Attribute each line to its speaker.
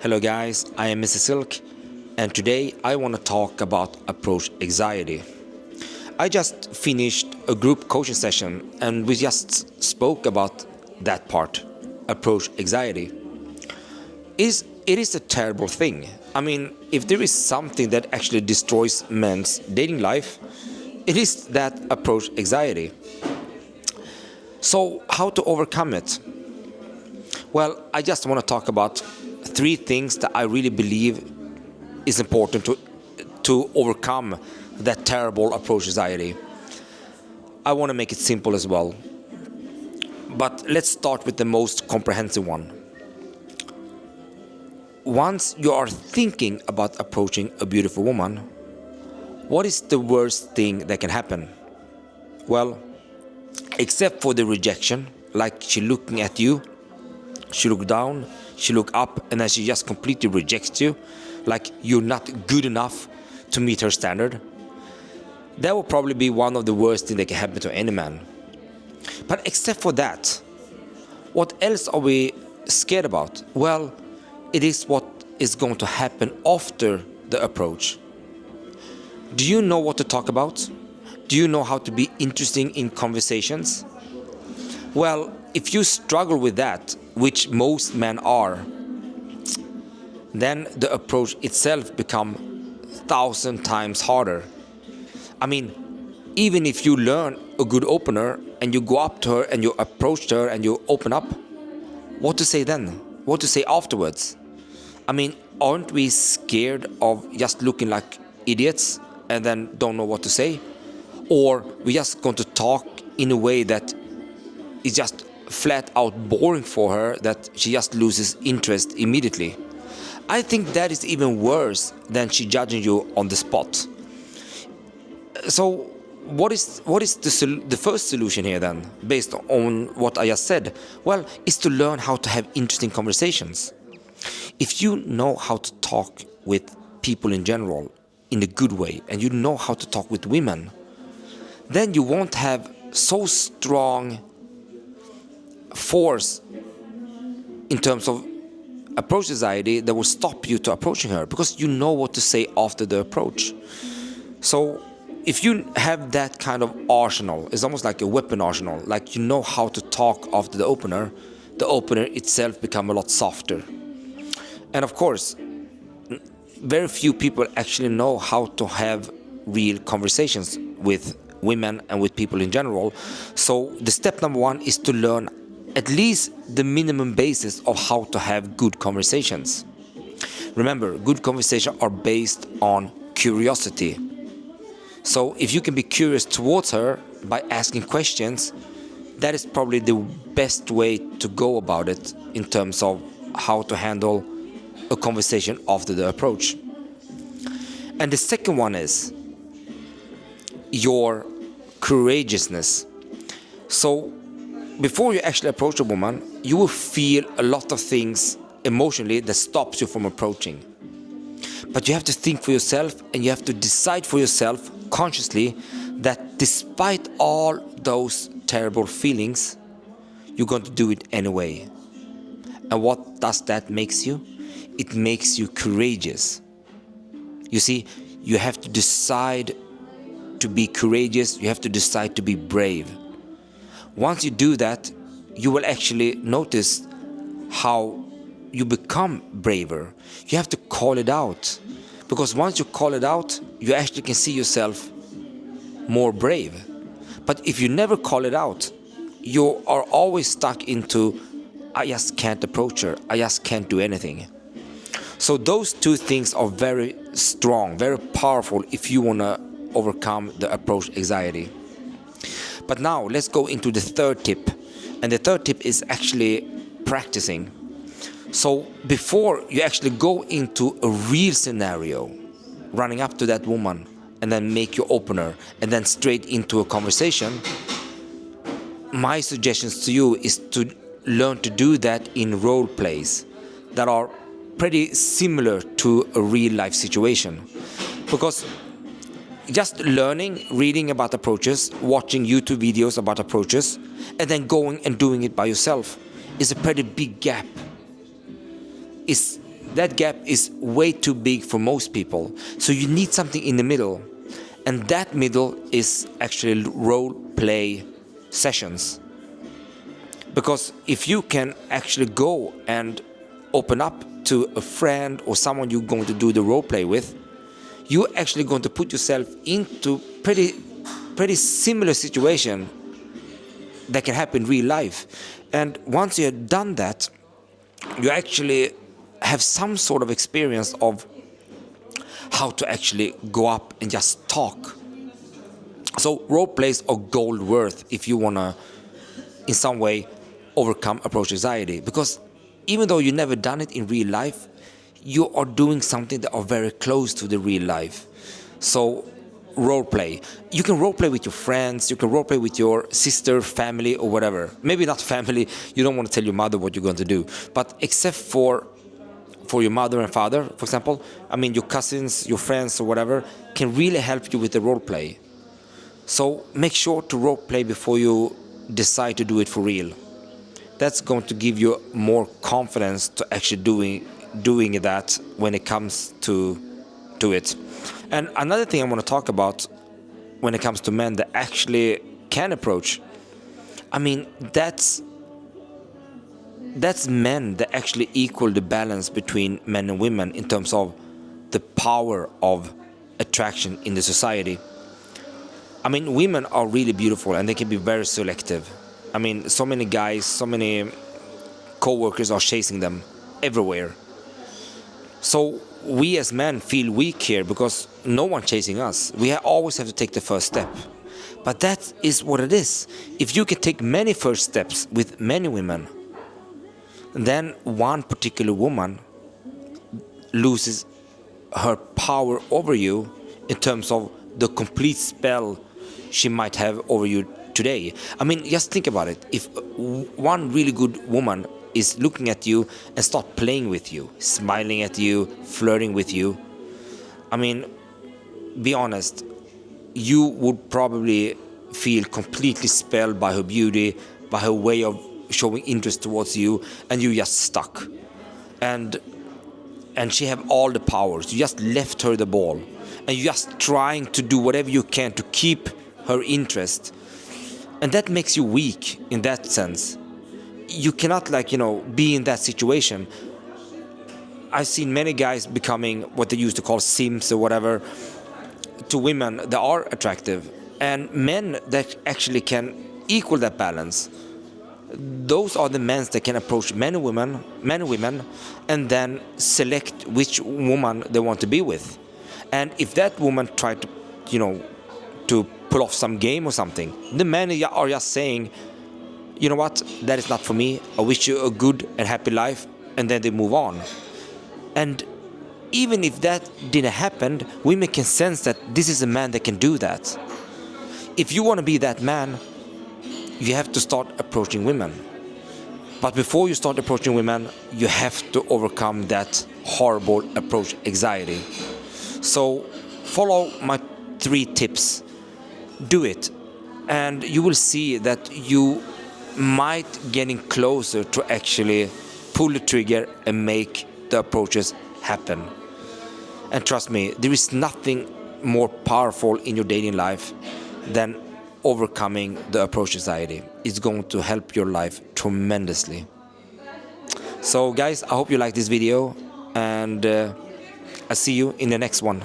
Speaker 1: Hello guys, I am mě and today I want to talk about approach anxiety. I just finished a group coaching session and we just spoke about that part, approach anxiety. It is a terrible thing. I mean, if there is something that actually destroys men's dating life, it is that approach anxiety. So how to overcome it? Well, I just want to talk about 3 things that I really believe is important to overcome that terrible approach anxiety. I want to make it simple as well. But let's start with the most comprehensive one. Once you are thinking about approaching a beautiful woman, what is the worst thing that can happen? Well, except for the rejection, like she looking at you, she look down, she look up, and then she just completely rejects you, like you're not good enough to meet her standard. That will probably be one of the worst things that can happen to any man. But except for that, what else are we scared about? Well, it is what is going to happen after the approach. Do you know what to talk about? Do you know how to be interesting in conversations? Well, if you struggle with that, which most men are, then the approach itself becomes 1,000 times harder. I mean, even if you learn a good opener and you go up to her and you approach her and you open up, what to say then? What to say afterwards? I mean, aren't we scared of just looking like idiots and then don't know what to say? Or we're just going to talk in a way that is just flat out boring for her, that she just loses interest immediately. I think that is even worse than she judging you on the spot. So what is the first solution here then, based on what I just said? Well, is to learn how to have interesting conversations. If you know how to talk with people in general in a good way, and you know how to talk with women, then you won't have so strong force in terms of approach anxiety that will stop you to approaching her, because you know what to say after the approach. So if you have that kind of arsenal, it's almost like a weapon arsenal, like you know how to talk after the opener itself becomes a lot softer. And of course, very few people actually know how to have real conversations with women and with people in general. So the step number 1 is to learn at least the minimum basis of how to have good conversations. Remember, good conversations are based on curiosity. So if you can be curious towards her by asking questions, that is probably the best way to go about it in terms of how to handle a conversation after the approach. And the second one is your courageousness. So before you actually approach a woman, you will feel a lot of things emotionally that stops you from approaching. But you have to think for yourself, and you have to decide for yourself consciously that despite all those terrible feelings, you're going to do it anyway. And what does that makes you? It makes you courageous. You see, you have to decide to be courageous, you have to decide to be brave. Once you do that, you will actually notice how you become braver. You have to call it out, because once you call it out, you actually can see yourself more brave. But if you never call it out, you are always stuck into, I just can't approach her, I just can't do anything. So those 2 things are very strong, very powerful if you want to overcome the approach anxiety. But now let's go into the 3rd tip. And the 3rd tip is actually practicing. So before you actually go into a real scenario, running up to that woman and then make your opener and then straight into a conversation, my suggestions to you is to learn to do that in role plays that are pretty similar to a real life situation. Because just learning, reading about approaches, watching YouTube videos about approaches, and then going and doing it by yourself is a pretty big gap. It's that gap is way too big for most people. So you need something in the middle. And that middle is actually role play sessions. Because if you can actually go and open up to a friend or someone you're going to do the role play with, you're actually going to put yourself into pretty similar situation that can happen in real life. And once you have done that, you actually have some sort of experience of how to actually go up and just talk. So role plays are gold worth if you want to in some way overcome approach anxiety, because even though you never done it in real life, you are doing something that are very close to the real life. So role play. You can role play with your friends, you can role play with your sister, family, or whatever. Maybe not family, you don't want to tell your mother what you're going to do. But except for your mother and father, for example, I mean your cousins, your friends, or whatever, can really help you with the role play. So make sure to role play before you decide to do it for real. That's going to give you more confidence to actually doing that when it comes to it. And another thing I want to talk about when it comes to men that actually can approach, I mean, that's men that actually equal the balance between men and women in terms of the power of attraction in the society. I mean, women are really beautiful and they can be very selective. I mean, so many guys, so many co-workers are chasing them everywhere. So we as men feel weak here because no one chasing us. We always have to take the first step. But that is what it is. If you can take many first steps with many women, then one particular woman loses her power over you in terms of the complete spell she might have over you today. I mean, just think about it. If one really good woman is looking at you and start playing with you, smiling at you, flirting with you, I mean, be honest, you would probably feel completely spelled by her beauty, by her way of showing interest towards you, and you're just stuck. And she have all the powers. You just left her the ball, and you're just trying to do whatever you can to keep her interest. And that makes you weak in that sense. You cannot, be in that situation. I've seen many guys becoming what they used to call simps or whatever to women that are attractive, and men that actually can equal that balance. Those are the men that can approach men and women, and then select which woman they want to be with. And if that woman tried to pull off some game or something, the men are just saying, you know what, that is not for me. I wish you a good and happy life, and then they move on. And even if that didn't happen, women can sense that this is a man that can do that. If you want to be that man, you have to start approaching women. But before you start approaching women, you have to overcome that horrible approach anxiety. So follow my 3 tips. Do it, and you will see that you might getting closer to actually pull the trigger and make the approaches happen. And trust me, there is nothing more powerful in your dating life than overcoming the approach anxiety. It's going to help your life tremendously. So guys, I hope you like this video, and I'll see you in the next one.